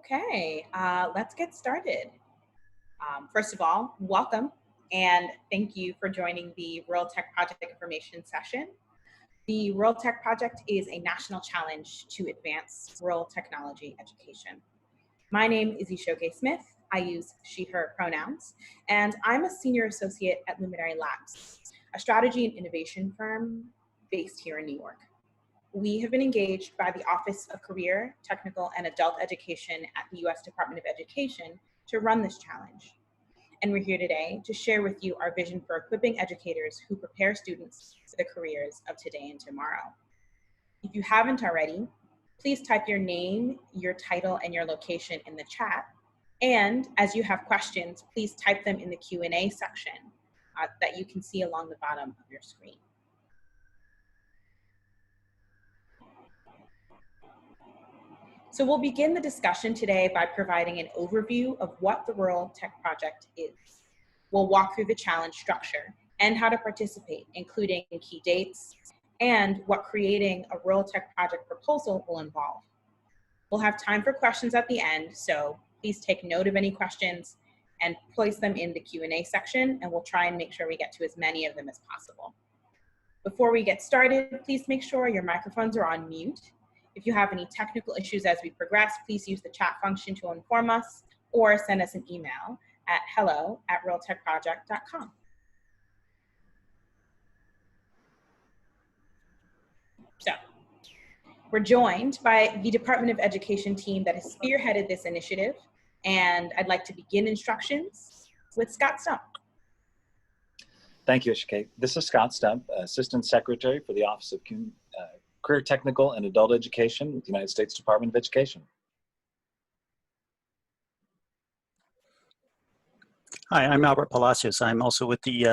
Okay, let's get started. First of all, welcome and thank you for joining the Rural Tech Project Information session. The Rural Tech Project is a national challenge to advance rural technology education. My name is Ishoke Smith. I use she, her pronouns, and I'm a senior associate at Luminary Labs, a strategy and innovation firm based here in New York. We have been engaged by the Office of Career, Technical, and Adult Education at the U.S. Department of Education to run this challenge. And we're here today to share with you our vision for equipping educators who prepare students for the careers of today and tomorrow. If you haven't already, please type your name, your title, and your location in the chat. And as you have questions, please type them in the Q&A section that you can see along the bottom of your screen. So we'll begin the discussion today by providing an overview of what the Rural Tech Project is. We'll walk through the challenge structure and how to participate, including key dates and what creating a Rural Tech Project proposal will involve. We'll have time for questions at the end, so please take note of any questions and place them in the Q&A section, and we'll try and make sure we get to as many of them as possible. Before we get started, please make sure your microphones are on mute. If you have any technical issues as we progress, please use the chat function to inform us or send us an email at hello@ruraltechproject.com. So, we're joined by the Department of Education team that has spearheaded this initiative, and I'd like to begin instructions with Scott Stump. Thank you, Ishike. This is Scott Stump, Assistant Secretary for the Office of Career Technical and Adult Education with the United States Department of Education. Hi, I'm Albert Palacios. I'm also with the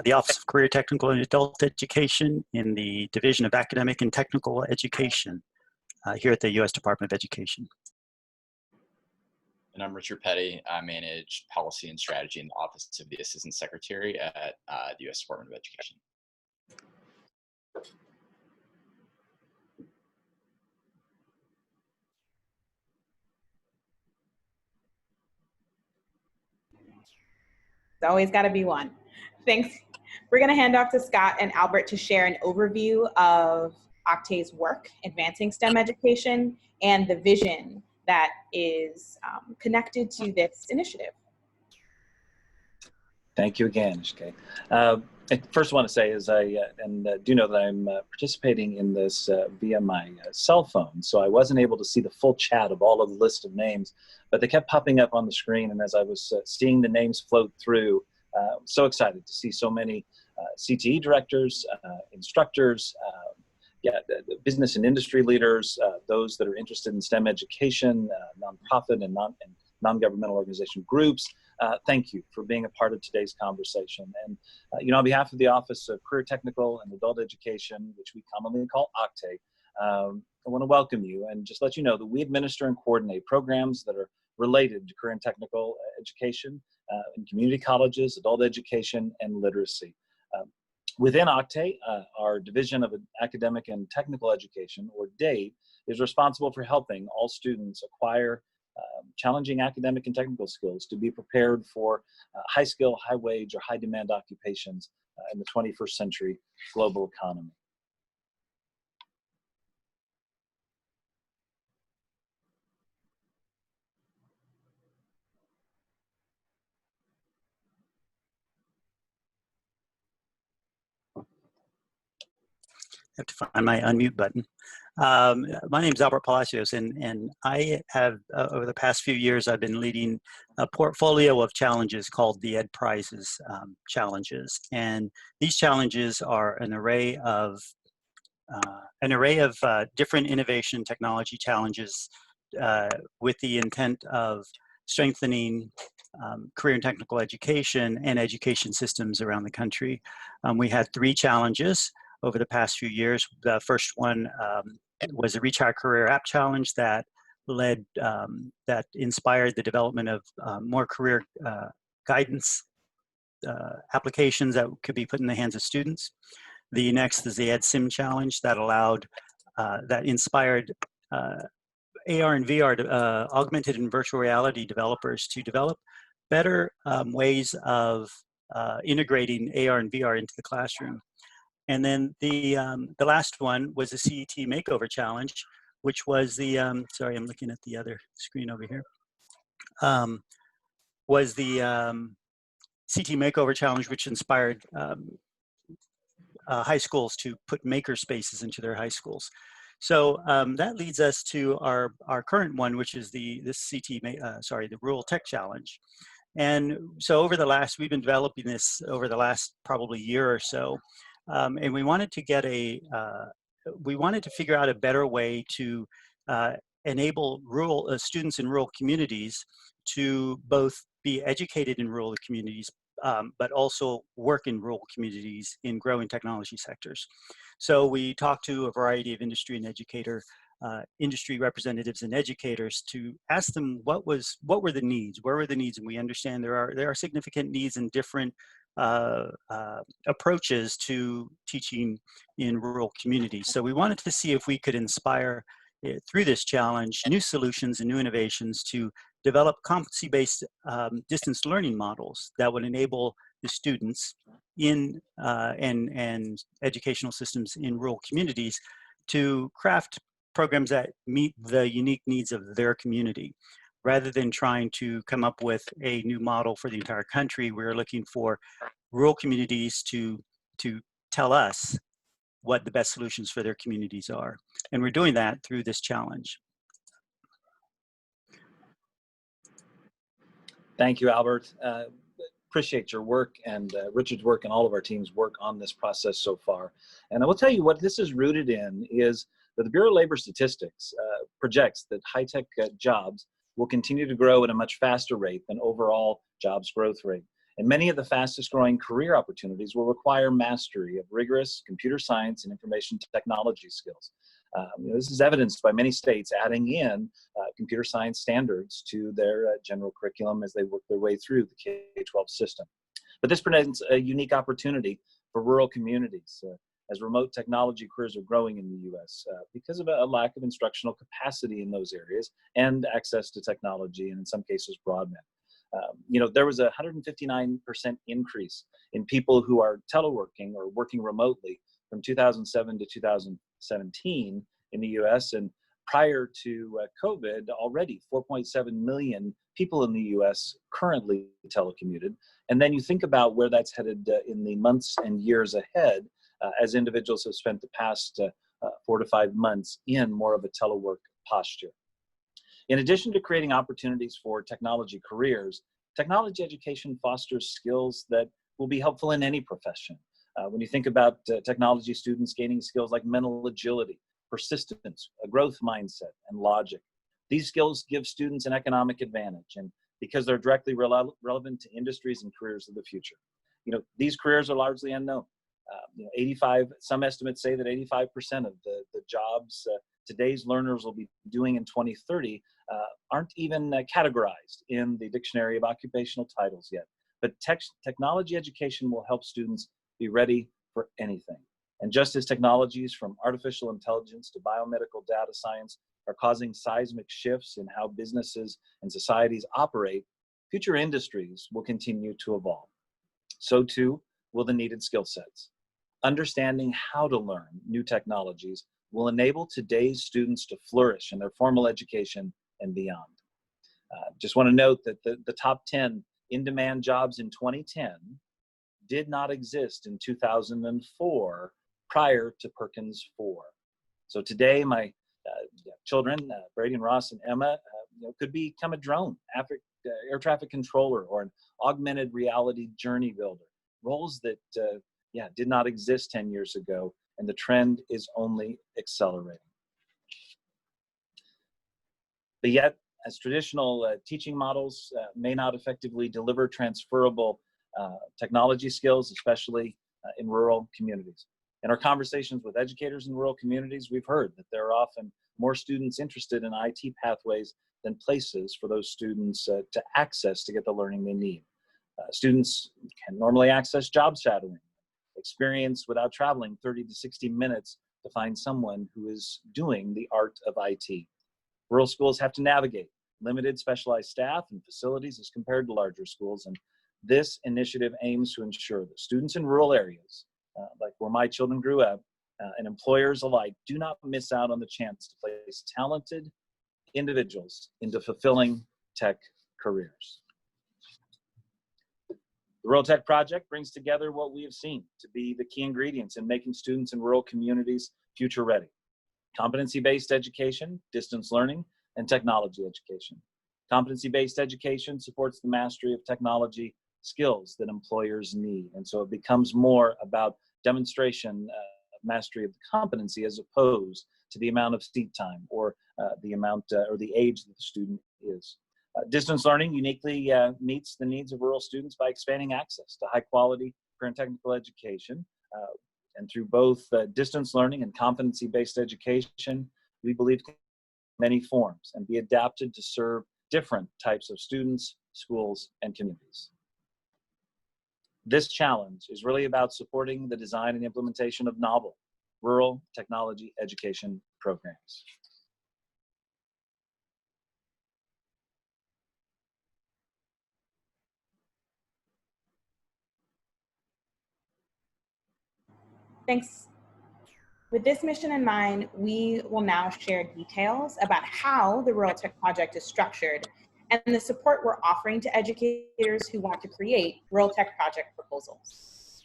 the Office of Career Technical and Adult Education in the Division of Academic and Technical Education here at the U.S. Department of Education. And I'm Richard Petty. I manage policy and strategy in the Office of the Assistant Secretary at the U.S. Department of Education. It's always got to be one. Thanks. We're going to hand off to Scott and Albert to share an overview of Octae's work advancing STEM education and the vision that is connected to this initiative. Thank you again, Ishike. I first want to say is I do know that I'm participating in this via my cell phone, so I wasn't able to see the full chat of all of the list of names, but they kept popping up on the screen, and as I was seeing the names float through, I'm so excited to see so many CTE directors, instructors, the business and industry leaders, those that are interested in STEM education, nonprofit and non-governmental organization groups. Thank you for being a part of today's conversation. And on behalf of the Office of Career Technical and Adult Education, which we commonly call Octae, I want to welcome you and just let you know that we administer and coordinate programs that are related to career and technical education in community colleges, adult education, and literacy. Within Octae, our Division of Academic and Technical Education, or DATE, is responsible for helping all students acquire challenging academic and technical skills to be prepared for high skill, high wage, or high demand occupations in the 21st century global economy. I have to find my unmute button. My name is Albert Palacios, and I have, over the past few years, I've been leading a portfolio of challenges called the EdPrizes challenges. And these challenges are an array of different innovation technology challenges with the intent of strengthening career and technical education and education systems around the country. We had 3 challenges over the past few years. The first one was a Reach Our Career App Challenge that inspired the development of more career guidance applications that could be put in the hands of students. The next is the EdSim Challenge that inspired AR and VR, augmented and virtual reality developers, to develop better ways of integrating AR and VR into the classroom. And then the last one was the CET Makeover Challenge, which was the, sorry, I'm looking at the other screen over here, was the CET Makeover Challenge, which inspired high schools to put maker spaces into their high schools. So that leads us to our current one, which is the Rural Tech Challenge. And so we've been developing this over the last probably year or so. And we wanted to figure out a better way to enable rural students in rural communities to both be educated in rural communities, but also work in rural communities in growing technology sectors. So we talked to a variety of industry and industry representatives and educators to ask them what were the needs, where were the needs, and we understand there are significant needs in different approaches to teaching in rural communities. So we wanted to see if we could inspire through this challenge new solutions and new innovations to develop competency-based distance learning models that would enable the students in and educational systems in rural communities to craft programs that meet the unique needs of their community. Rather than trying to come up with a new model for the entire country, we're looking for rural communities to tell us what the best solutions for their communities are. And we're doing that through this challenge. Thank you, Albert. Appreciate your work and Richard's work and all of our team's work on this process so far. And I will tell you what this is rooted in is that the Bureau of Labor Statistics projects that high-tech jobs will continue to grow at a much faster rate than overall jobs growth rate. And many of the fastest growing career opportunities will require mastery of rigorous computer science and information technology skills. This is evidenced by many states adding in computer science standards to their general curriculum as they work their way through the K-12 system. But this presents a unique opportunity for rural communities as remote technology careers are growing in the U.S. Because of a lack of instructional capacity in those areas and access to technology and in some cases broadband. There was a 159% increase in people who are teleworking or working remotely from 2007 to 2017 in the U.S. And prior to COVID, already 4.7 million people in the U.S. currently telecommuted. And then you think about where that's headed in the months and years ahead as individuals have spent the past 4 to 5 months in more of a telework posture. In addition to creating opportunities for technology careers, technology education fosters skills that will be helpful in any profession. When you think about technology students gaining skills like mental agility, persistence, a growth mindset, and logic, these skills give students an economic advantage, and because they're directly relevant to industries and careers of the future. These careers are largely unknown. Some estimates say that 85% of the jobs today's learners will be doing in 2030 aren't even categorized in the dictionary of occupational titles yet. But technology education will help students be ready for anything. And just as technologies from artificial intelligence to biomedical data science are causing seismic shifts in how businesses and societies operate, future industries will continue to evolve. So too will the needed skill sets. Understanding how to learn new technologies will enable today's students to flourish in their formal education and beyond. Just want to note that the top 10 in-demand jobs in 2010 did not exist in 2004 prior to Perkins 4. So today, my children, Brady and Ross and Emma, could become a drone, air traffic controller, or an augmented reality journey builder. Roles that, did not exist 10 years ago, and the trend is only accelerating. But yet, as traditional teaching models may not effectively deliver transferable technology skills, especially in rural communities. In our conversations with educators in rural communities, we've heard that there are often more students interested in IT pathways than places for those students to access to get the learning they need. Students can normally access job shadowing, experience without traveling 30 to 60 minutes to find someone who is doing the art of IT. Rural schools have to navigate limited specialized staff and facilities as compared to larger schools, and this initiative aims to ensure that students in rural areas, like where my children grew up, and employers alike do not miss out on the chance to place talented individuals into fulfilling tech careers. The Rural Tech Project brings together what we have seen to be the key ingredients in making students in rural communities future ready: competency-based education, distance learning, and technology education. Competency-based education supports the mastery of technology skills that employers need, and so it becomes more about demonstration, mastery of the competency, as opposed to the amount of seat time or the amount or the age that the student is. Distance learning uniquely meets the needs of rural students by expanding access to high-quality career and technical education. And through both distance learning and competency-based education, we believe many forms and be adapted to serve different types of students, schools, and communities. This challenge is really about supporting the design and implementation of novel rural technology education programs. Thanks. With this mission in mind, we will now share details about how the Rural Tech Project is structured and the support we're offering to educators who want to create Rural Tech Project proposals.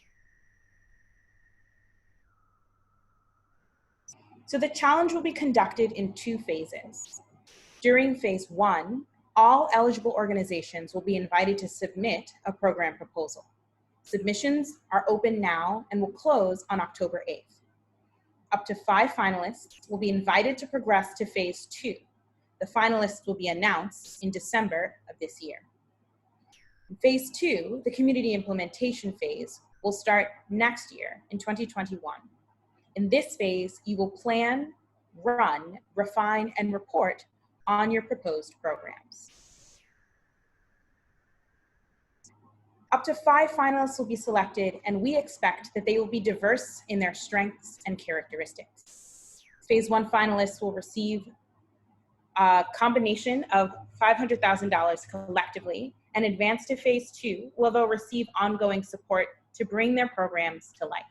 So the challenge will be conducted in 2 phases. During phase 1, all eligible organizations will be invited to submit a program proposal. Submissions are open now and will close on October 8th. Up to 5 finalists will be invited to progress to phase 2. The finalists will be announced in December of this year. In phase 2, the community implementation phase, will start next year in 2021. In this phase, you will plan, run, refine, and report on your proposed programs. Up to 5 finalists will be selected, and we expect that they will be diverse in their strengths and characteristics. Phase 1 finalists will receive a combination of $500,000 collectively, and advance to phase 2, where they'll receive ongoing support to bring their programs to life.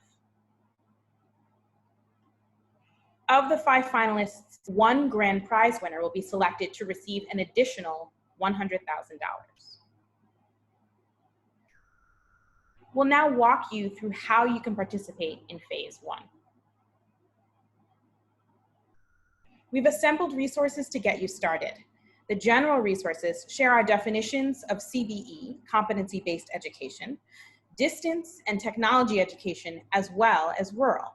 Of the 5 finalists, 1 grand prize winner will be selected to receive an additional $100,000. We'll now walk you through how you can participate in phase 1. We've assembled resources to get you started. The general resources share our definitions of CBE, competency-based education, distance and technology education, as well as rural.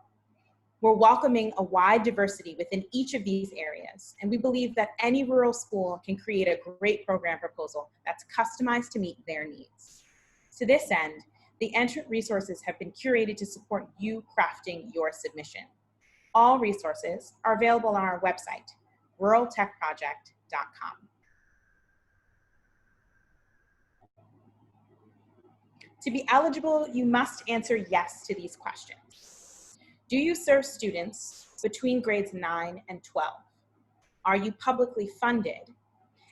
We're welcoming a wide diversity within each of these areas, and we believe that any rural school can create a great program proposal that's customized to meet their needs. To this end, the entrant resources have been curated to support you crafting your submission. All resources are available on our website, ruraltechproject.com. To be eligible, you must answer yes to these questions. Do you serve students between grades 9 and 12? Are you publicly funded?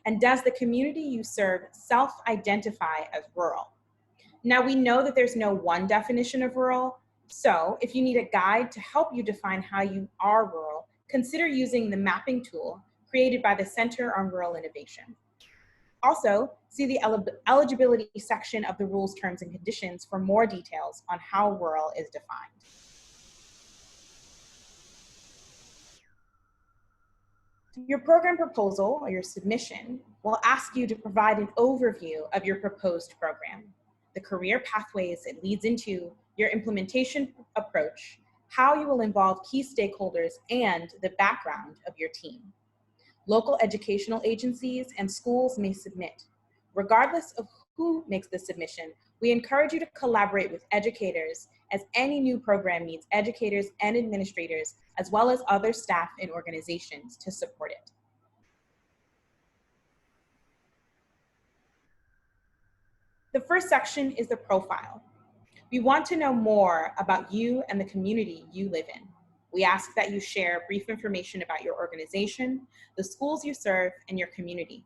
And does the community you serve self-identify as rural? Now, we know that there's no one definition of rural, so if you need a guide to help you define how you are rural, consider using the mapping tool created by the Center on Rural Innovation. Also, see the eligibility section of the rules, terms, and conditions for more details on how rural is defined. Your program proposal, or your submission, will ask you to provide an overview of your proposed program, the career pathways it leads into, your implementation approach, how you will involve key stakeholders, and the background of your team. Local educational agencies and schools may submit. Regardless of who makes the submission, we encourage you to collaborate with educators, as any new program needs educators and administrators, as well as other staff and organizations to support it. The first section is the profile. We want to know more about you and the community you live in. We ask that you share brief information about your organization, the schools you serve, and your community.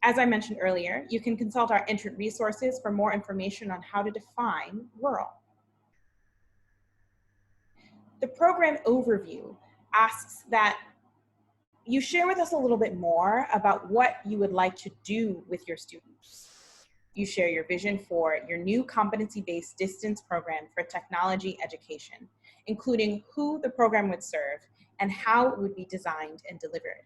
As I mentioned earlier, you can consult our entrant resources for more information on how to define rural. The program overview asks that you share with us a little bit more about what you would like to do with your students. You share your vision for your new competency-based distance program for technology education, including who the program would serve and how it would be designed and delivered.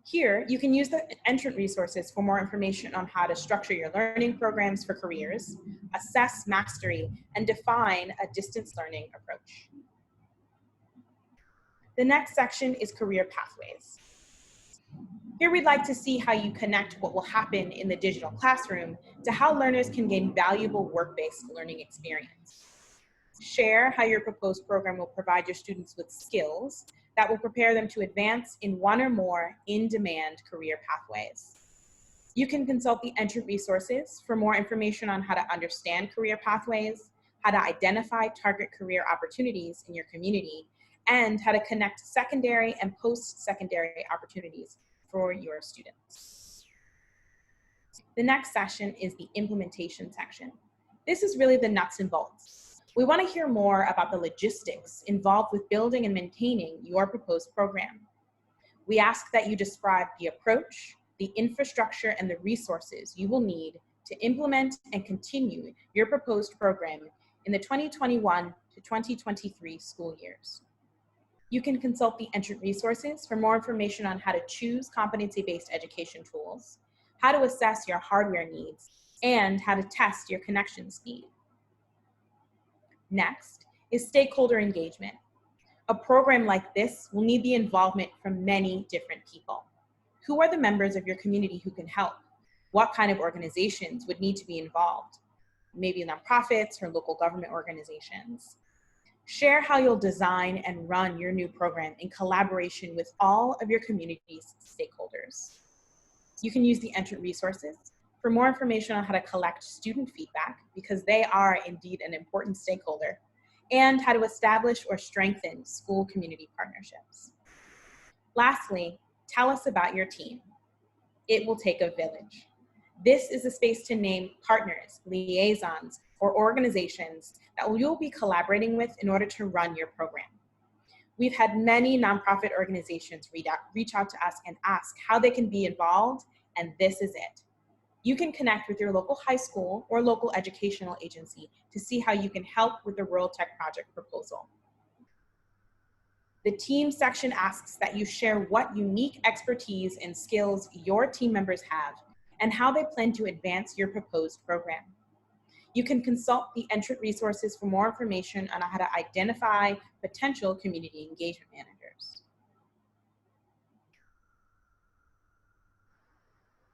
Here, you can use the entrant resources for more information on how to structure your learning programs for careers, assess mastery, and define a distance learning approach. The next section is career pathways. Here we'd like to see how you connect what will happen in the digital classroom to how learners can gain valuable work-based learning experience. Share how your proposed program will provide your students with skills that will prepare them to advance in one or more in-demand career pathways. You can consult the entrant resources for more information on how to understand career pathways, how to identify target career opportunities in your community, and how to connect secondary and post-secondary opportunities for your students. The next session is the implementation section. This is really the nuts and bolts. We want to hear more about the logistics involved with building and maintaining your proposed program. We ask that you describe the approach, the infrastructure, and the resources you will need to implement and continue your proposed program in the 2021 to 2023 school years. You can consult the entrant resources for more information on how to choose competency-based education tools, how to assess your hardware needs, and how to test your connection speed. Next is stakeholder engagement. A program like this will need the involvement from many different people. Who are the members of your community who can help? What kind of organizations would need to be involved? Maybe nonprofits or local government organizations. Share how you'll design and run your new program in collaboration with all of your community's stakeholders. You can use the entrant resources for more information on how to collect student feedback, because they are indeed an important stakeholder, and how to establish or strengthen school community partnerships. Lastly, tell us about your team. It will take a village. This is a space to name partners, liaisons, or organizations that you'll be collaborating with in order to run your program. We've had many nonprofit organizations reach out to us and ask how they can be involved, and this is it. You can connect with your local high school or local educational agency to see how you can help with the Rural Tech Project proposal. The team section asks that you share what unique expertise and skills your team members have and how they plan to advance your proposed program. You can consult the entrant resources for more information on how to identify potential community engagement managers.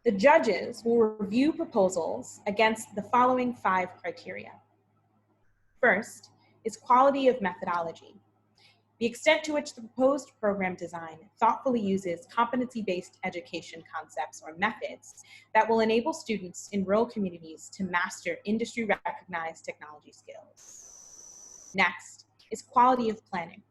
The judges will review proposals against the following 5 criteria. First is quality of methodology. The extent to which the proposed program design thoughtfully uses competency-based education concepts or methods that will enable students in rural communities to master industry-recognized technology skills. Next is quality of planning.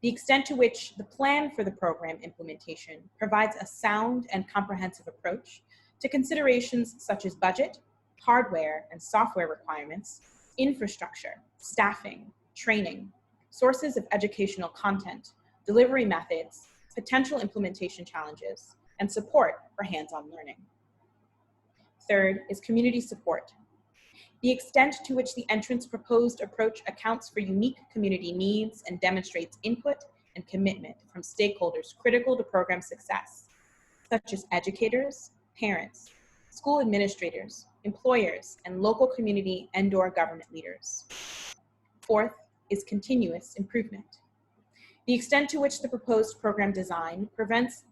The extent to which the plan for the program implementation provides a sound and comprehensive approach to considerations such as budget, hardware and software requirements, infrastructure, staffing, training, sources of educational content, delivery methods, potential implementation challenges, and support for hands-on learning. Third is community support. The extent to which the entrant's proposed approach accounts for unique community needs and demonstrates input and commitment from stakeholders critical to program success, such as educators, parents, school administrators, employers, and local community and/or government leaders. Fourth is continuous improvement. The extent to which the proposed program design presents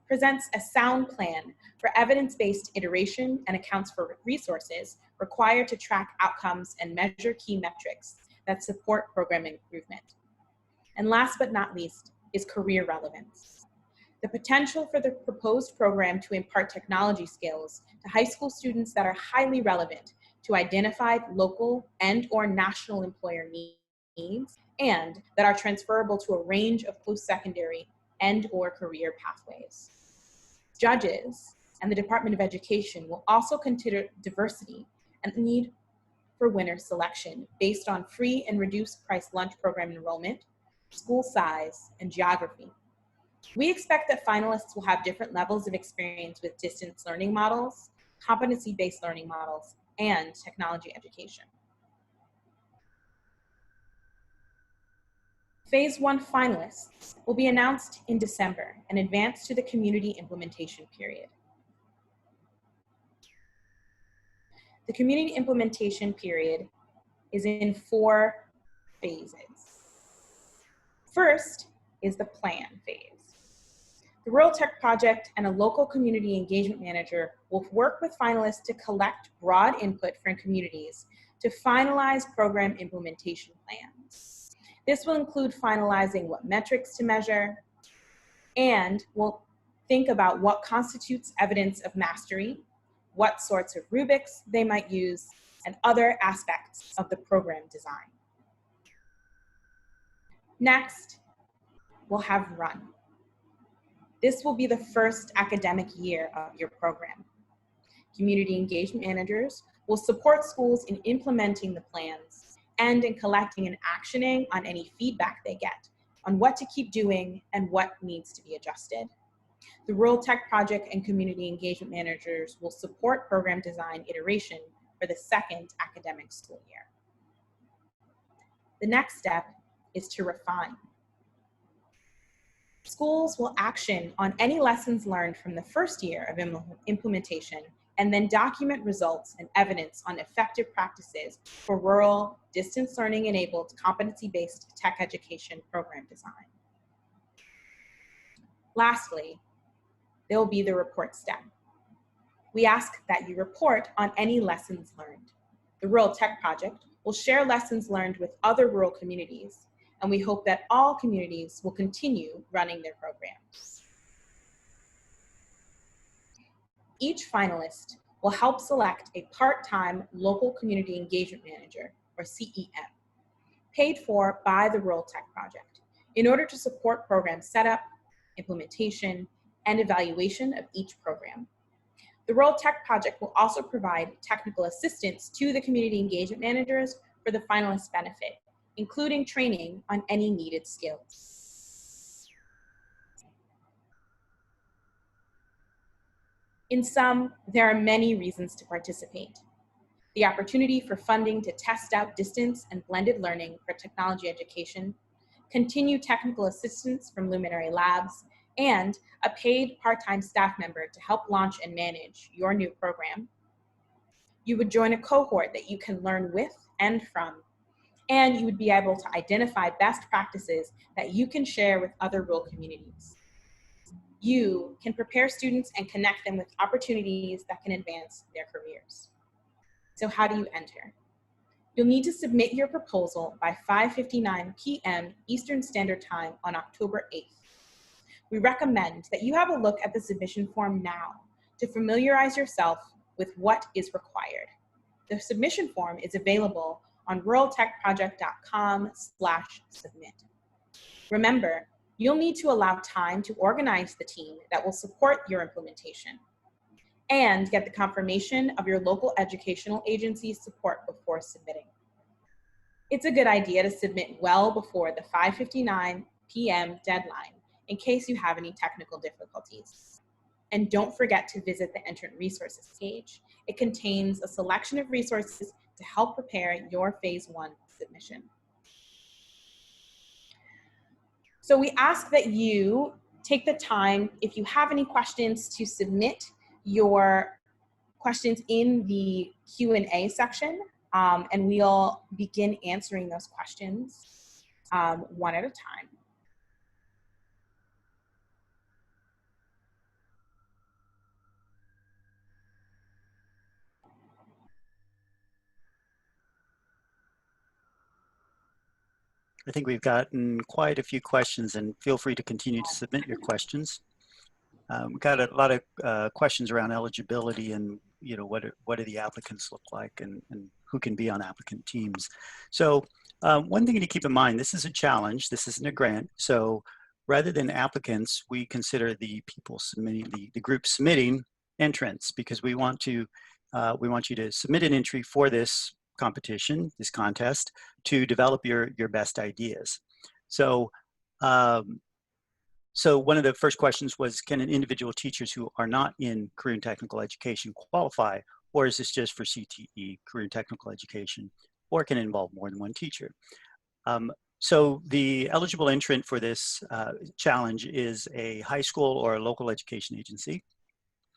a sound plan for evidence-based iteration and accounts for resources required to track outcomes and measure key metrics that support program improvement. And last but not least is career relevance. The potential for the proposed program to impart technology skills to high school students that are highly relevant to identified local and/or national employer needs and that are transferable to a range of post-secondary and/or career pathways. Judges and the Department of Education will also consider diversity and the need for winner selection based on free and reduced price lunch program enrollment, school size, and geography. We expect that finalists will have different levels of experience with distance learning models, competency-based learning models, and technology education. Phase 1 finalists will be announced in December and advance to the community implementation period. The community implementation period is in 4 phases. First is the plan phase. The Rural Tech Project and a local community engagement manager will work with finalists to collect broad input from communities to finalize program implementation plans. This will include finalizing what metrics to measure, and we'll think about what constitutes evidence of mastery, what sorts of rubrics they might use, and other aspects of the program design. Next, we'll have run. This will be the first academic year of your program. Community engagement managers will support schools in implementing the plans and in collecting and actioning on any feedback they get on what to keep doing and what needs to be adjusted. The Rural Tech Project and community engagement managers will support program design iteration for the second academic school year. The next step is to refine. Schools will action on any lessons learned from the first year of implementation and then document results and evidence on effective practices for rural, distance learning enabled, competency-based tech education program design. Lastly, there will be the report step. We ask that you report on any lessons learned. The Rural Tech Project will share lessons learned with other rural communities, and we hope that all communities will continue running their programs. Each finalist will help select a part-time local community engagement manager, or CEM, paid for by the Rural Tech Project, in order to support program setup, implementation, and evaluation of each program. The Rural Tech Project will also provide technical assistance to the community engagement managers for the finalists' benefit, including training on any needed skills. In sum, there are many reasons to participate. The opportunity for funding to test out distance and blended learning for technology education, continued technical assistance from Luminary Labs, and a paid part-time staff member to help launch and manage your new program. You would join a cohort that you can learn with and from, and you would be able to identify best practices that you can share with other rural communities. You can prepare students and connect them with opportunities that can advance their careers. So how do you enter? You'll need to submit your proposal by 5:59 p.m. Eastern Standard Time on October 8th. We recommend that you have a look at the submission form now to familiarize yourself with what is required. The submission form is available on ruraltechproject.com/submit. Remember, you'll need to allow time to organize the team that will support your implementation and get the confirmation of your local educational agency's support before submitting. It's a good idea to submit well before the 5:59 p.m. deadline in case you have any technical difficulties. And don't forget to visit the entrant resources page. It contains a selection of resources to help prepare your phase 1 submission. So we ask that you take the time, if you have any questions, to submit your questions in the Q&A section, and we'll begin answering those questions one at a time. I think we've gotten quite a few questions, and feel free to continue to submit your questions. We've got a lot of questions around eligibility and, what do the applicants look like, and who can be on applicant teams. So One thing to keep in mind, this is a challenge, this isn't a grant. So rather than applicants, we consider the people submitting, the group submitting entrants, because we want you to submit an entry for this competition, this contest, to develop your best ideas. So, so one of the first questions was, can an individual teachers who are not in career and technical education qualify, or is this just for CTE, career and technical education, or can it involve more than one teacher? So the eligible entrant for this challenge is a high school or a local education agency.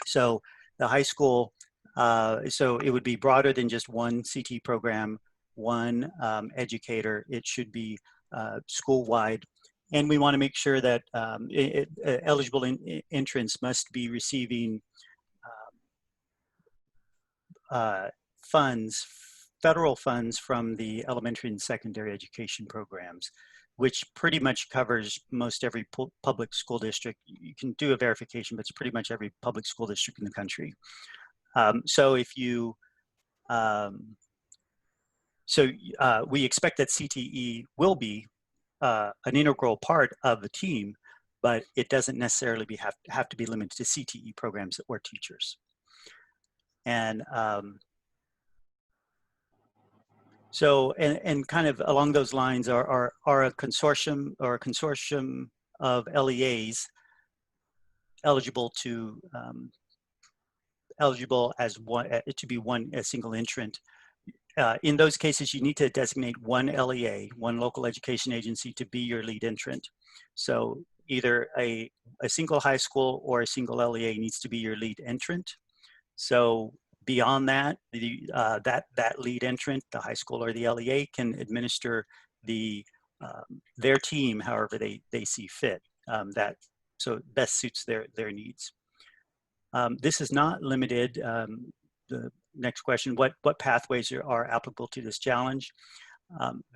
So the high school, so it would be broader than just one CTE program, one educator. It should be school-wide. And we want to make sure that eligible entrants must be receiving funds, federal funds from the elementary and secondary education programs, which pretty much covers most every public school district. You can do a verification, but it's pretty much every public school district in the country. So if you, we expect that CTE will be an integral part of the team, but it doesn't necessarily have to be limited to CTE programs or teachers. And so, and kind of along those lines are a consortium of LEAs eligible as one to be a single entrant. In those cases, you need to designate one LEA, one local education agency, to be your lead entrant. So either a single high school or a single LEA needs to be your lead entrant. So beyond that, that lead entrant, the high school or the LEA, can administer their team however they see fit. So best suits their needs. This is not limited. The next question: what pathways are applicable to this challenge?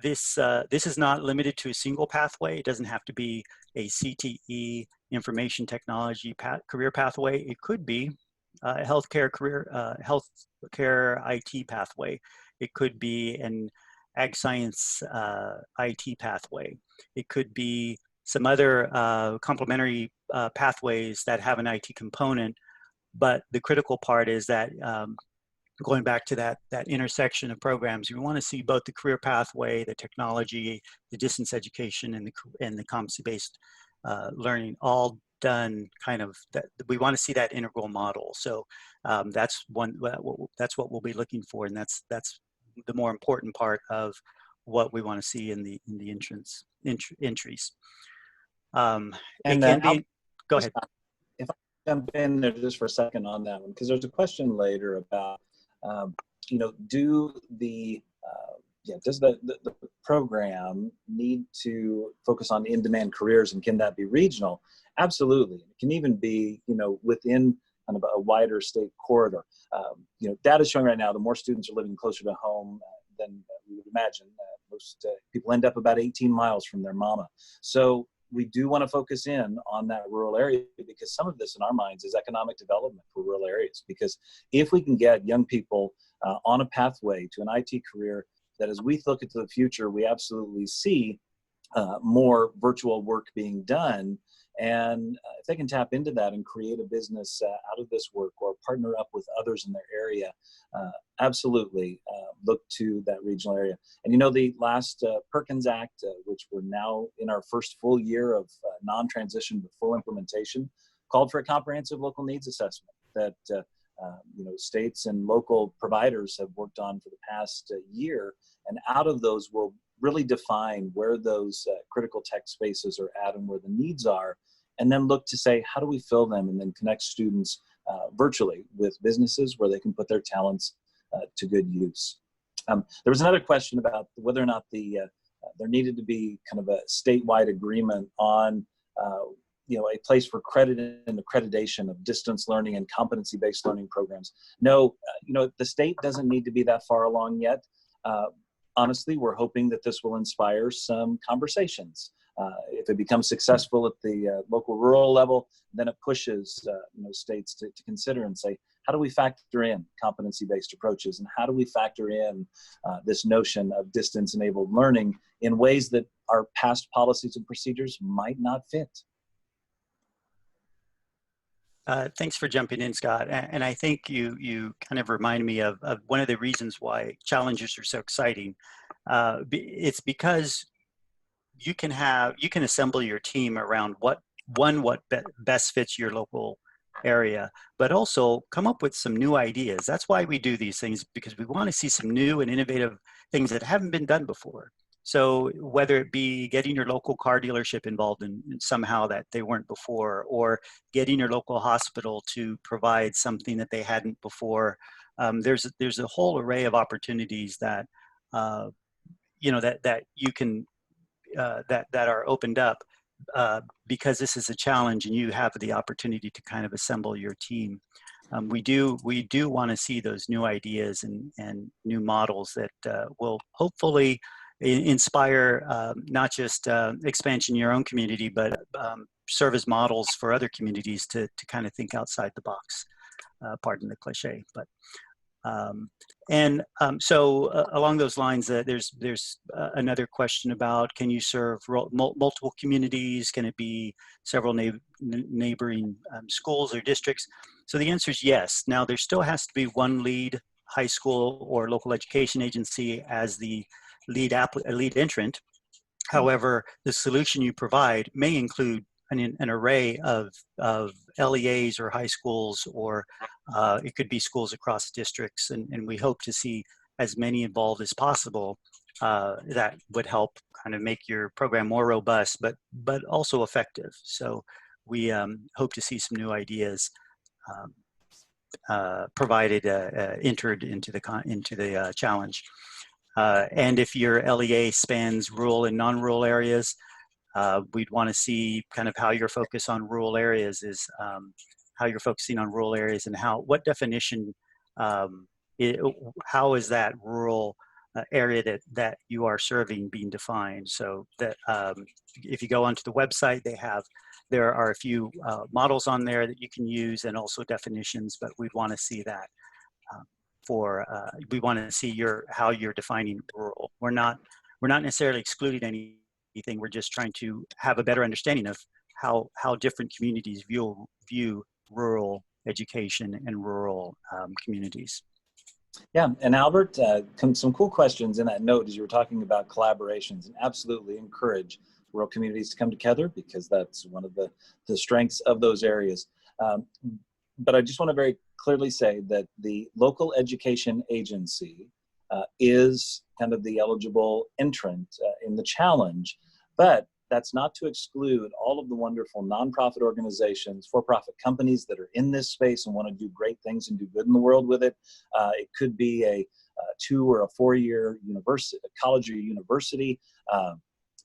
This is not limited to a single pathway. It doesn't have to be a CTE information technology career pathway. It could be a healthcare IT pathway. It could be an ag science IT pathway. It could be some other complementary pathways that have an IT component. But the critical part is that going back to that intersection of programs, we want to see both the career pathway, the technology, the distance education, and the competency-based learning all done kind of, that we want to see that integral model. So that's what we'll be looking for, and that's the more important part of what we want to see in the entries. Go ahead. If I jump in there just for a second on that one, because there's a question later about, does the program need to focus on in-demand careers, and can that be regional? Absolutely. It can even be, within kind of a wider state corridor. Data is showing right now the more students are living closer to home than we would imagine. Most people end up about 18 miles from their mama. So we do want to focus in on that rural area, because some of this in our minds is economic development for rural areas. Because if we can get young people on a pathway to an IT career, that as we look into the future, we absolutely see more virtual work being done. And if they can tap into that and create a business out of this work, or partner up with others in their area, absolutely look to that regional area. And the last Perkins Act, which we're now in our first full year of non-transition to full implementation, called for a comprehensive local needs assessment that states and local providers have worked on for the past year. And out of those, we'll really define where those critical tech spaces are at and where the needs are, and then look to say, how do we fill them, and then connect students virtually with businesses where they can put their talents to good use. There was another question about whether or not there needed to be kind of a statewide agreement on a place for credit and accreditation of distance learning and competency-based learning programs. No, the state doesn't need to be that far along yet. Honestly, we're hoping that this will inspire some conversations. If it becomes successful at the local rural level, then it pushes states to consider and say, how do we factor in competency-based approaches, and how do we factor in this notion of distance-enabled learning in ways that our past policies and procedures might not fit? Thanks for jumping in, Scott. And I think you kind of remind me of one of the reasons why challenges are so exciting. It's because you can assemble your team around what best fits your local area, but also come up with some new ideas. That's why we do these things, because we want to see some new and innovative things that haven't been done before. So whether it be getting your local car dealership involved in somehow that they weren't before, or getting your local hospital to provide something that they hadn't before, there's a whole array of opportunities that that you can that are opened up because this is a challenge and you have the opportunity to kind of assemble your team. We do want to see those new ideas and new models that will hopefully inspire not just expansion in your own community, but serve as models for other communities to kind of think outside the box, pardon the cliche. But so along those lines, there's another question about, can you serve multiple communities? Can it be several neighboring schools or districts? So the answer is yes. Now there still has to be one lead high school or local education agency as the lead entrant. However, the solution you provide may include an array of LEAs or high schools, or it could be schools across districts, and we hope to see as many involved as possible. That would help kind of make your program more robust, but also effective. So we hope to see some new ideas provided entered into the challenge. And if your LEA spans rural and non-rural areas, we'd want to see kind of how your focus on rural areas is, how you're focusing on rural areas, and what definition, how is that rural area that you are serving being defined. So that if you go onto the website, there are a few models on there that you can use, and also definitions, but we'd want to see that. We want to see how you're defining rural. We're not necessarily excluding anything. We're just trying to have a better understanding of how different communities view rural education and rural communities. Yeah, and Albert, some cool questions in that note as you were talking about collaborations, and absolutely encourage rural communities to come together, because that's one of the strengths of those areas. But I just want to very clearly say that the local education agency is kind of the eligible entrant in the challenge, but that's not to exclude all of the wonderful nonprofit organizations, for-profit companies that are in this space and want to do great things and do good in the world with it. It could be a 2 or a 4-year college or university.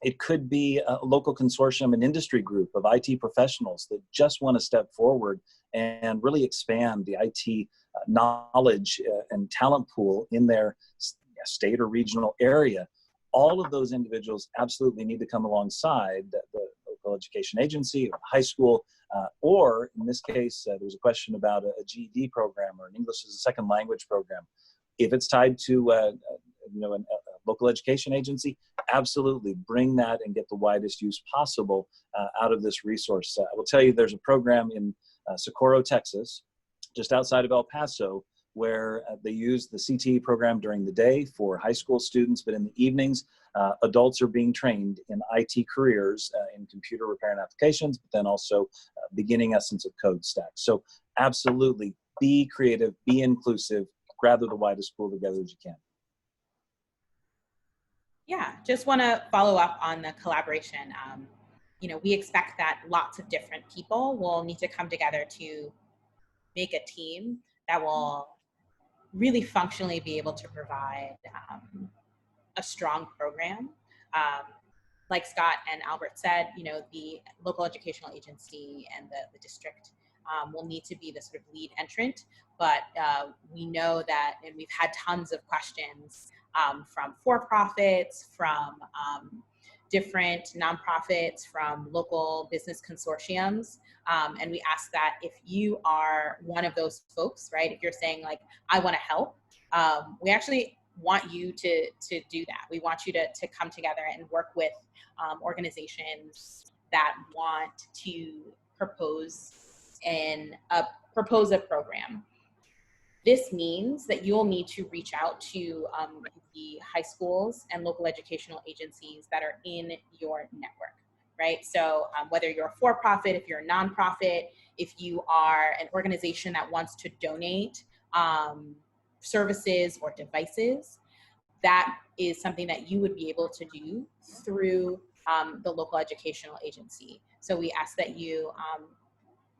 It could be a local consortium, an industry group of IT professionals that just want to step forward and really expand the IT knowledge and talent pool in their state or regional area. All of those individuals absolutely need to come alongside the local education agency or high school, or in this case, there was a question about a GED program or an English as a second language program. If it's tied to a local education agency, absolutely bring that and get the widest use possible out of this resource. I will tell you, there's a program in Socorro, Texas, just outside of El Paso, where they use the CTE program during the day for high school students, but in the evenings, adults are being trained in IT careers in computer repair and applications, but then also beginning essence of code stacks. So absolutely be creative, be inclusive, gather the widest pool together as you can. Yeah, just want to follow up on the collaboration. We expect that lots of different people will need to come together to make a team that will really functionally be able to provide a strong program. Like Scott and Albert said, the local educational agency and the district will need to be the sort of lead entrant, but we know that, and we've had tons of questions from for-profits, from different nonprofits, from local business consortiums. And we ask that if you are one of those folks, right, if you're saying like, I want to help, we actually want you to do that. We want you to come together and work with organizations that want to propose a program. This means that you'll need to reach out to the high schools and local educational agencies that are in your network, right? So whether you're a for-profit, if you're a nonprofit, if you are an organization that wants to donate services or devices, that is something that you would be able to do through the local educational agency. So we ask that you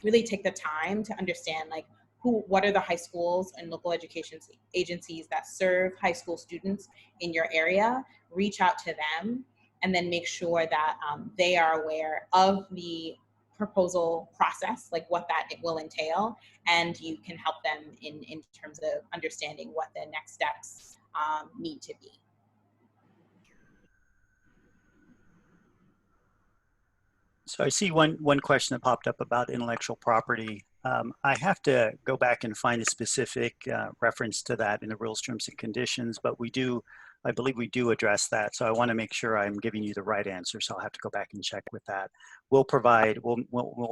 really take the time to understand like what are the high schools and local education agencies that serve high school students in your area, reach out to them, and then make sure that they are aware of the proposal process, like what that it will entail, and you can help them in terms of understanding what the next steps need to be. So I see one question that popped up about intellectual property. I have to go back and find a specific reference to that in the rules, terms, and conditions, but I believe we do address that. So I want to make sure I'm giving you the right answer. So I'll have to go back and check with that. We'll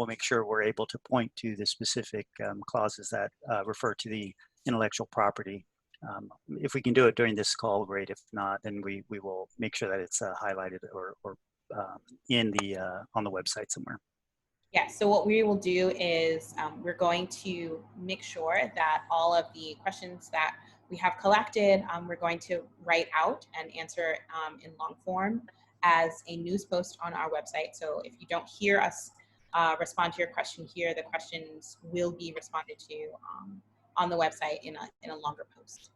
make sure we're able to point to the specific clauses that refer to the intellectual property. If we can do it during this call, great. If not, then we will make sure that it's highlighted or on the website somewhere. Yeah, so what we will do is we're going to make sure that all of the questions that we have collected, we're going to write out and answer in long form as a news post on our website. So if you don't hear us respond to your question here, the questions will be responded to on the website in a longer post.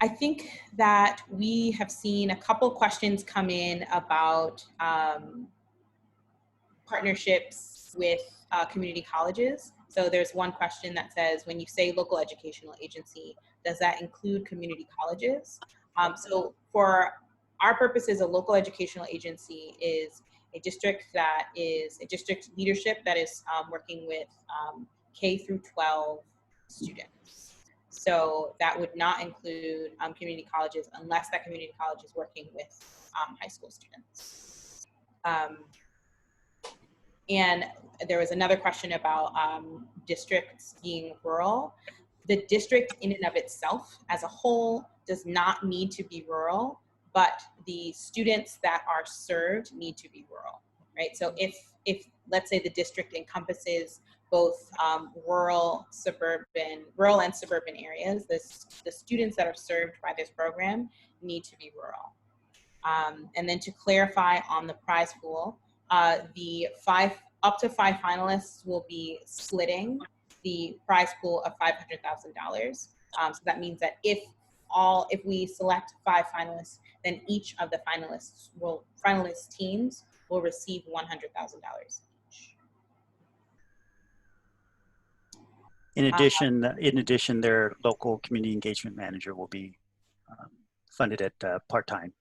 I think that we have seen a couple questions come in about partnerships with community colleges. So there's one question that says, when you say local educational agency, does that include community colleges? So for our purposes, a local educational agency is a district leadership that is working with K through 12 students. So that would not include community colleges unless that community college is working with high school students. And there was another question about districts being rural. The district in and of itself as a whole does not need to be rural, but the students that are served need to be rural, right? So if let's say the district encompasses both rural and suburban areas, the students that are served by this program need to be rural. And then to clarify on the prize pool, up to five finalists will be splitting the prize pool of $500,000. So that means that if we select 5 finalists, then each of the finalist teams will receive $100,000 each. In addition, their local community engagement manager will be funded at part-time.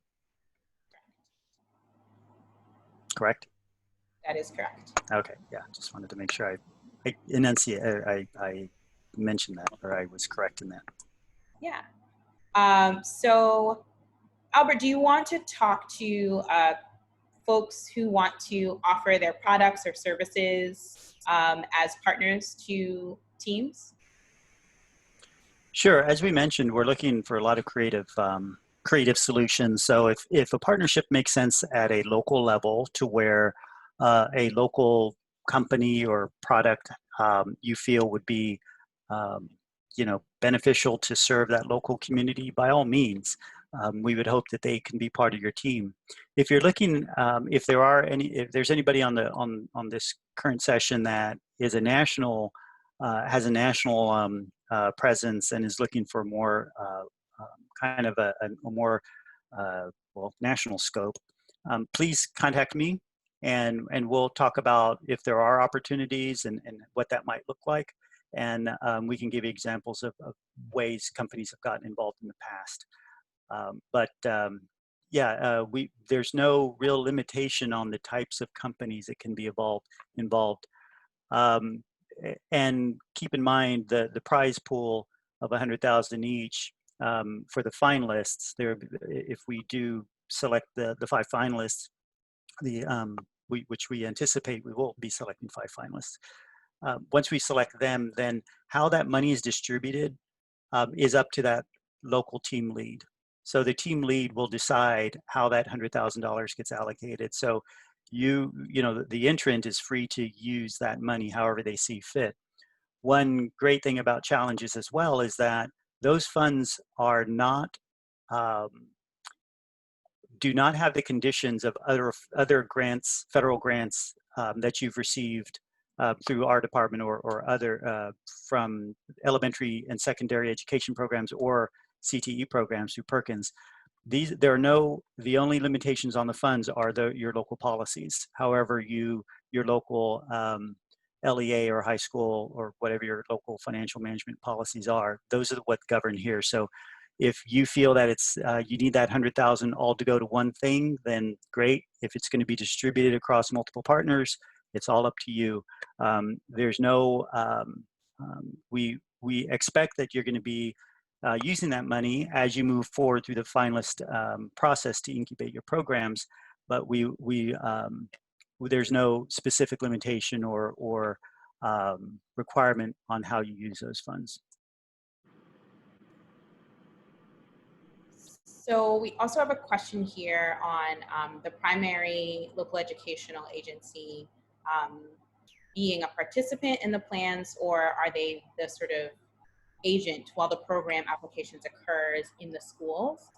Correct? That is correct. Okay, yeah, just wanted to make sure I mentioned that, or I was correct in that. Yeah. So, Albert, do you want to talk to folks who want to offer their products or services as partners to teams? Sure. As we mentioned, we're looking for a lot of creative solutions. So if a partnership makes sense at a local level to where a local company or product you feel would be beneficial to serve that local community, by all means, we would hope that they can be part of your team. If you're looking, if there's anybody on this current session that is a national, has a national presence and is looking for more kind of a more national scope, please contact me, and we'll talk about if there are opportunities and what that might look like. And we can give you examples of ways companies have gotten involved in the past. there's no real limitation on the types of companies that can be involved. And keep in mind the prize pool of 100,000 each for the finalists. If we do select the 5 finalists, which we anticipate we will be selecting 5 finalists. Once we select them, then how that money is distributed is up to that local team lead. So the team lead will decide how that $100,000 gets allocated. So the entrant is free to use that money however they see fit. One great thing about challenges as well is that those funds are not do not have the conditions of other grants, federal grants that you've received through our department or other from elementary and secondary education programs or CTE programs through Perkins. The only limitations on the funds are your local policies. However, your local LEA or high school or whatever your local financial management policies are, those are what govern here. So if you feel that you need that 100,000 all to go to one thing, then great. If it's going to be distributed across multiple partners, it's all up to you. There's no, we expect that you're going to be using that money as you move forward through the finalist process to incubate your programs, but there's no specific limitation or requirement on how you use those funds. So we also have a question here on the primary local educational agency being a participant in the plans, or are they the sort of agent while the program applications occurs in the schools?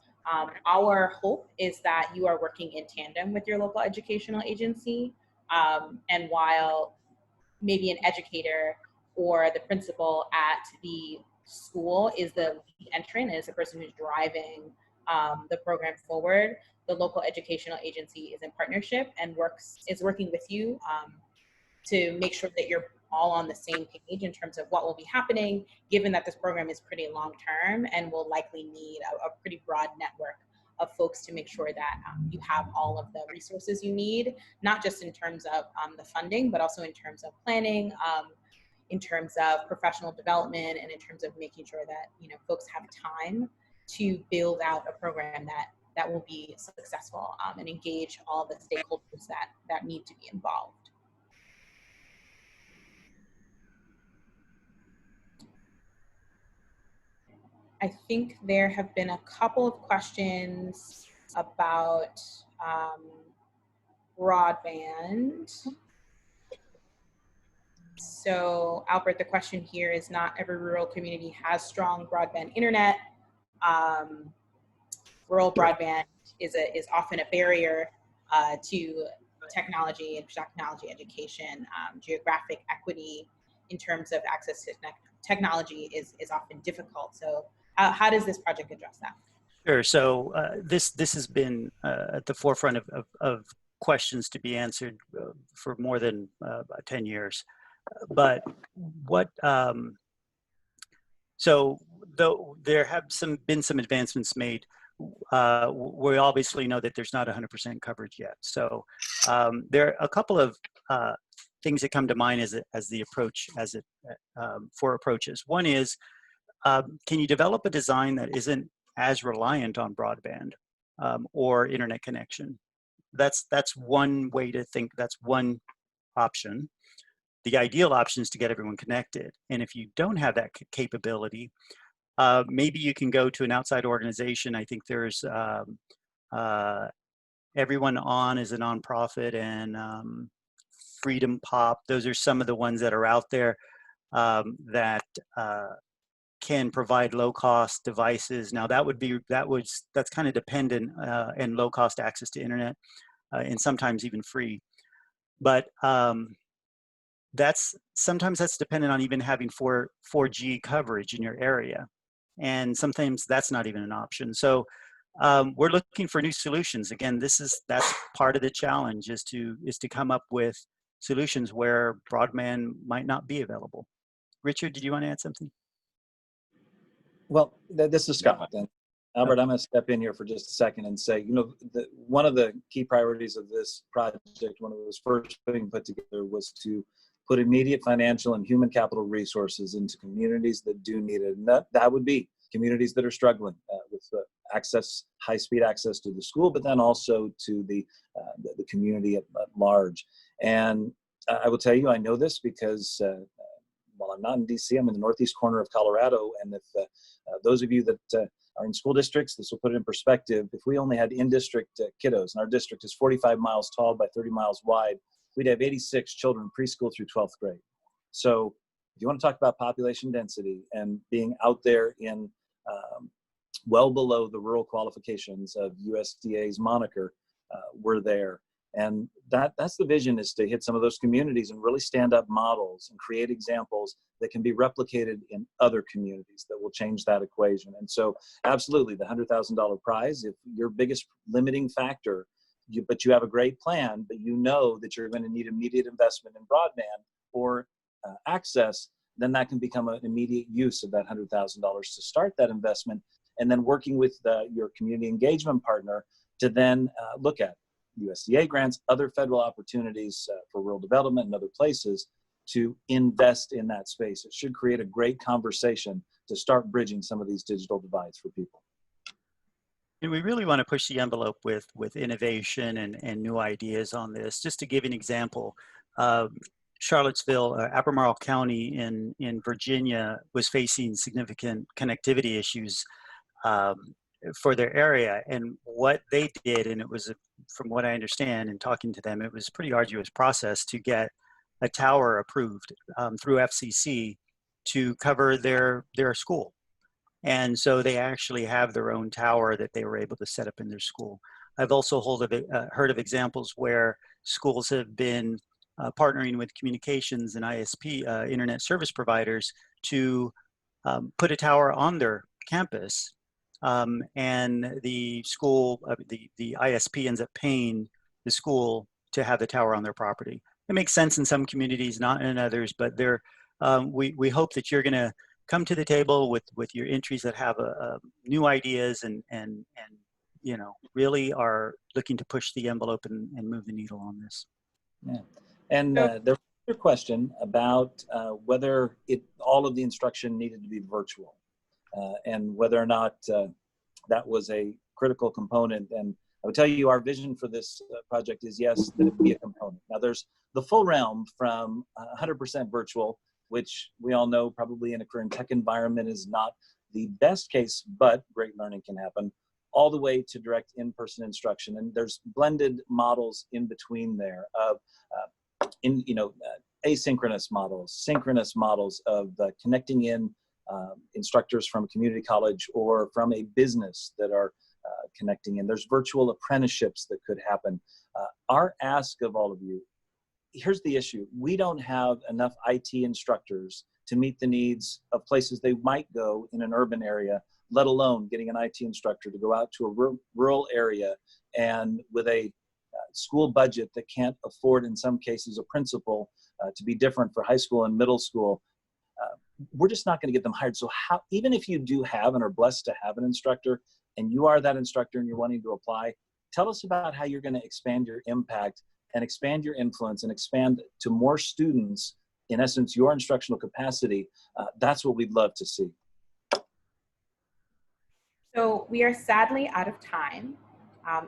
Our hope is that you are working in tandem with your local educational agency, and while maybe an educator or the principal at the school is the lead entrant, is the person who's driving the program forward, the local educational agency is in partnership and is working with you to make sure that you're all on the same page in terms of what will be happening, given that this program is pretty long-term and will likely need a pretty broad network of folks to make sure that you have all of the resources you need, not just in terms of the funding, but also in terms of planning, in terms of professional development, and in terms of making sure that folks have time to build out a program that will be successful and engage all the stakeholders that need to be involved. I think there have been a couple of questions about broadband. So Albert, the question here is, not every rural community has strong broadband internet. Rural broadband is often a barrier to technology and technology education. Geographic equity in terms of access to technology is often difficult. So how does this project address that? Sure. So this has been at the forefront of questions to be answered for more than 10 years. But so though there have been some advancements made, we obviously know that there's not 100% coverage yet. So there are a couple of things that come to mind as the approach for approaches. One is, can you develop a design that isn't as reliant on broadband or internet connection? That's one way to think. That's one option. The ideal option is to get everyone connected. And if you don't have that capability, maybe you can go to an outside organization. I think there's Everyone On is a nonprofit, and Freedom Pop. Those are some of the ones that are out there that can provide low-cost devices. Now that's kind of dependent and low-cost access to internet, and sometimes even free. But sometimes that's dependent on even having 4G coverage in your area, and sometimes that's not even an option. So we're looking for new solutions. Again, that's part of the challenge, is to come up with solutions where broadband might not be available. Richard, did you want to add something? Well, this is Scott. Albert, I'm going to step in here for just a second and say, one of the key priorities of this project, when it was first being put together, was to put immediate financial and human capital resources into communities that do need it. And that would be communities that are struggling with high-speed access to the school, but then also to the community at large. And I will tell you, I know this because while I'm not in DC, I'm in the northeast corner of Colorado. And if those of you that are in school districts, this will put it in perspective. If we only had in-district kiddos, and our district is 45 miles tall by 30 miles wide, we'd have 86 children preschool through 12th grade. So if you want to talk about population density and being out there in well below the rural qualifications of USDA's moniker, we're there. And that's the vision, is to hit some of those communities and really stand up models and create examples that can be replicated in other communities that will change that equation. And so absolutely, the $100,000 prize, if your biggest limiting factor, but you have a great plan, but you know that you're going to need immediate investment in broadband or access, then that can become an immediate use of that $100,000 to start that investment, and then working with your community engagement partner to then look at USDA grants, other federal opportunities for rural development and other places to invest in that space. It should create a great conversation to start bridging some of these digital divides for people. And we really want to push the envelope with innovation and new ideas on this. Just to give an example, Charlottesville, Albemarle County in Virginia was facing significant connectivity issues for their area. And what they did, and it was, from what I understand in talking to them, it was a pretty arduous process to get a tower approved through FCC to cover their school. And so they actually have their own tower that they were able to set up in their school. I've also heard of examples where schools have been partnering with communications and ISP, internet service providers, to put a tower on their campus. And the school, the ISP ends up paying the school to have the tower on their property. It makes sense in some communities, not in others, but we hope that you're going to come to the table with your entries that have new ideas and really are looking to push the envelope and move the needle on this. Yeah. And there was a question about whether all of the instruction needed to be virtual. And whether or not that was a critical component. And I would tell you, our vision for this project is, yes, that it be a component. Now, there's the full realm from 100% virtual, which we all know probably in a current tech environment is not the best case, but great learning can happen, all the way to direct in-person instruction. And there's blended models in between there of asynchronous models, synchronous models of connecting in instructors from a community college or from a business that are connecting in. There's virtual apprenticeships that could happen. Our ask of all of you, here's the issue. We don't have enough IT instructors to meet the needs of places they might go in an urban area, let alone getting an IT instructor to go out to a rural area and with a school budget that can't afford, in some cases, a principal to be different for high school and middle school. We're just not going to get them hired. So even if you do have and are blessed to have an instructor, and you are that instructor and you're wanting to apply, tell us about how you're going to expand your impact and expand your influence and expand to more students, in essence, your instructional capacity. That's what we'd love to see. So we are sadly out of time.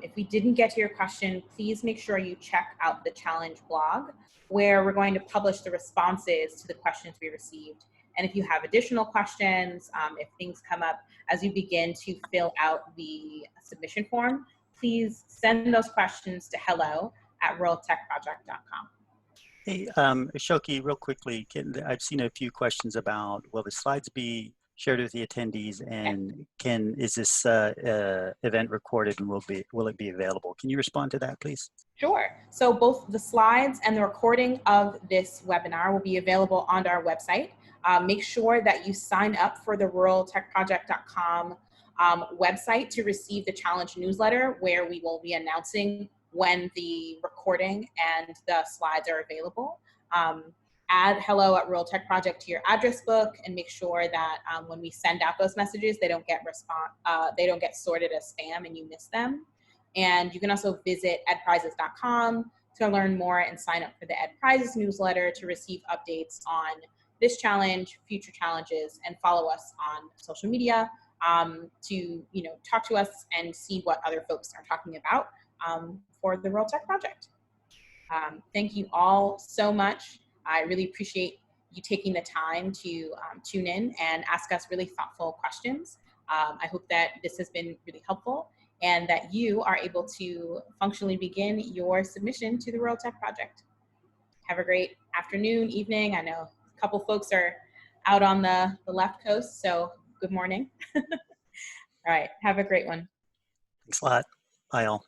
If we didn't get to your question, please make sure you check out the challenge blog, where we're going to publish the responses to the questions we received. And if you have additional questions, if things come up as you begin to fill out the submission form, please send those questions to hello@ruraltechproject.com. Hey, Shoki, real quickly, I've seen a few questions about, will the slides be shared with the attendees, and is this event recorded, and will it be available? Can you respond to that, please? Sure. So both the slides and the recording of this webinar will be available on our website. Make sure that you sign up for the ruraltechproject.com website to receive the challenge newsletter, where we will be announcing when the recording and the slides are available. add hello at Rural Tech Project to your address book and make sure that when we send out those messages, they don't get sorted as spam and you miss them. And you can also visit EdPrizes.com to learn more and sign up for the EdPrizes newsletter to receive updates on this challenge, future challenges, and follow us on social media to talk to us and see what other folks are talking about for the Rural Tech Project. Thank you all so much. I really appreciate you taking the time to tune in and ask us really thoughtful questions. I hope that this has been really helpful and that you are able to functionally begin your submission to the Rural Tech Project. Have a great afternoon, evening. I know a couple folks are out on the left coast, so good morning. All right, have a great one. Thanks a lot. Bye all.